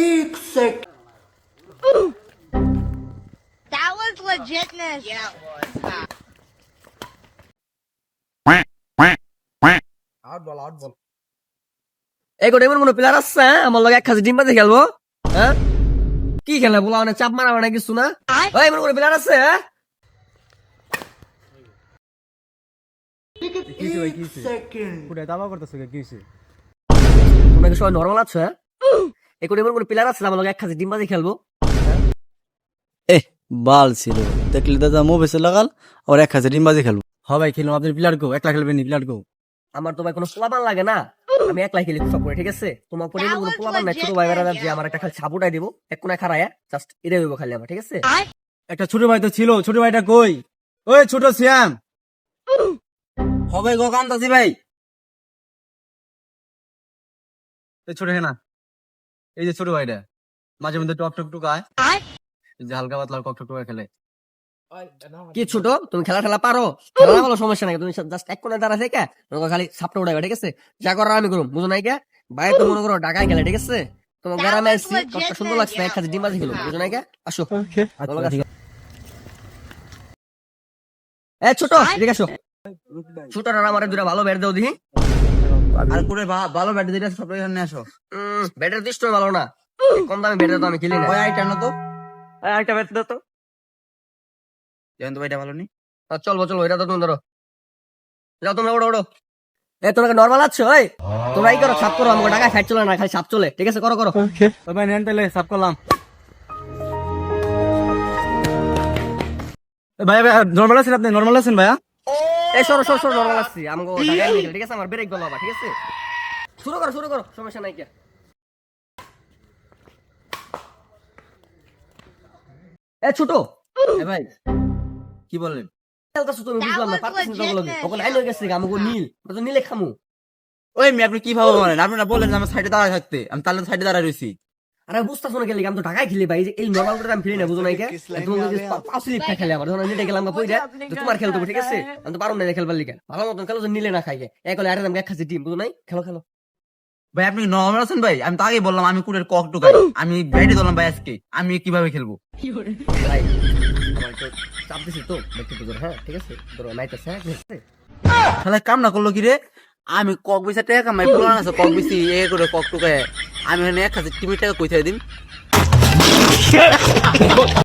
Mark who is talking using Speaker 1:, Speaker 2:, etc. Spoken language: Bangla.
Speaker 1: एक second
Speaker 2: That was legitness. Yeah, it was.
Speaker 1: Out ball
Speaker 3: এই কোটে এমন কোন প্লেয়ার আছে হ্যাঁ? আমার লগে এক খাজি ডিম বাজে খেলবো হ্যাঁ কি খেলা বলা মানে চাপ মারা মানে কিছু না ওই এমন কোন প্লেয়ার আছে হ্যাঁ
Speaker 1: एक सेकंड
Speaker 4: পুরে দাবা করতেছ কি হইছে?
Speaker 3: তোমরা কি সবাই নরমাল আছো হ্যাঁ এই কোটে এমন কোন প্লেয়ার আছে আমার লগে এক খাজি ডিম বাজে খেলবো
Speaker 5: বাল ছিল দেখলি দাদা মোবাইল লাগাল আর 1000 ডিমবাজি খেলবো।
Speaker 4: হ ভাই খেলুন আপনার প্লেয়ার গো একলা খেলবেন নি প্লেয়ার গো।
Speaker 3: আমার তো ভাই কোনো পোলাপান লাগে না আমি একলাই খেলি সব করে ঠিক আছে তোমার পরে কোনো পোলাপান না ছোট ভাই বেড়া যে আমার একটা খালি ছাপুটাই দিব এক কোনায় খাড়ায় জাস্ট এটাই হইব খালি আমার ঠিক আছে
Speaker 4: একটা ছোট ভাই তো ছিল, ছোট ভাইটা কই? ওই ছোট শ্যাম
Speaker 5: হবে গো কান্তাছি ভাই।
Speaker 4: এই ছোট হেনা এই যে ছোট ভাইটা মাঝে মধ্যে টক টক টুকায় এই যে হালকা পাতলা টক টক টুকায় খেলে।
Speaker 3: কি ছোট তুমি খেলা ঠেলা পারো খেলা না বলো সমস্যা নাই তুমি জাস্ট এক কোনায় দাঁড়া থেকে তোমাকে খালি সাপটা উঠাইবে ঠিক আছে যা করার আমি করুম বুঝো নাই কে ভাই তো মনে করো ঢাকায় খেলে ঠিক আছে তোমার গ্রামে আসছি কতটা সুন্দর লাগছে এক খাজি ডিম বাজি খেলো বুঝো নাই কে আসো এ ছোট এদিকে আসো ছোটরা আমার দুটা ভালো ব্যাট দাও দিহি
Speaker 5: আর করে ভালো ব্যাট দিতে সব এখানে আসো।
Speaker 3: ব্যাটের দৃষ্ট ভালো না কম দামে ব্যাটের তো আমি খেলি না
Speaker 5: ওই আইটা না তো
Speaker 3: একটা ব্যাট দাও তো
Speaker 5: জান তো ভাইটা ভালো নি।
Speaker 3: চলবো চলবো এটা তো তুমি ধরো যাও তোমরা ওড়ো ওড়ো এ তোমরা নরমাল আছো ওই তোমরা এই করো সাপ করো আমাকে টাকা ফাইট চলে না খালি সাপ চলে ঠিক আছে করো করো
Speaker 4: ওই ভাই নেন তাহলে সাফ করলাম। ভাই ভাই নরমাল আছেন আপনি? নরমাল আছেন ভাইয়া?
Speaker 3: এই সরো সরো সরো নরমাল আসছি আমাকে ঢাকায় নিয়ে গেলে, ঠিক আছে আমার ব্রেক বলো আবার ঠিক আছে শুরু করো সমস্যা নাই কে এ ছোট
Speaker 5: এ ভাই কি বললেন?
Speaker 3: খেলতেছো তুমি বুঝলাম না পারতেছ না তো লগে ওখানে আইলো গেছে আমাকে নীল তো নীলে খামু
Speaker 5: ওই মি আপনি কি ভাবে বলেন? আপনারা বললেন যে আমার সাইডে দাঁড়ায় থাকতে, আমি তাহলে সাইডে দাঁড়ায় রইছি।
Speaker 3: আরে বুঝতেছো না খেলি আমি তো ঢাকায় খেলি ভাই এই নরমাল করে আমি খেলি না বুঝো নাই কে তুমি পাঁচ লিখা খেলে আমার ধরো নিতে গেলাম কইরা তোমার খেলতে ঠিক আছে আমি তো পারুম না খেলবার লিগা ভালো মতন খেলো নিলে না খাইকে এক হলে আরে আমি এক খাচ্ছি ডিম বুঝো নাই খেলো খেলো
Speaker 5: ভাই আপনি নরমাল আছেন ভাই? আমি তো আগেই বললাম আমি কুড়ের কক টুকাই, আমি ব্যাটে ধরলাম ভাই আজকে, আমি কিভাবে খেলবো?
Speaker 3: ভাই আমার তো চাপ দিছি তো দেখতে তো হ্যাঁ ঠিক আছে ধরো নাইতেছে হ্যাঁ ঠিক আছে
Speaker 5: তাহলে কাম না করলো কি রে? আমি কক বেচা টাকা কামাই পুরান আছে কক বেশি এ করে কক টুকায় আমি 1000 টিমের টাকা কইতে দিন।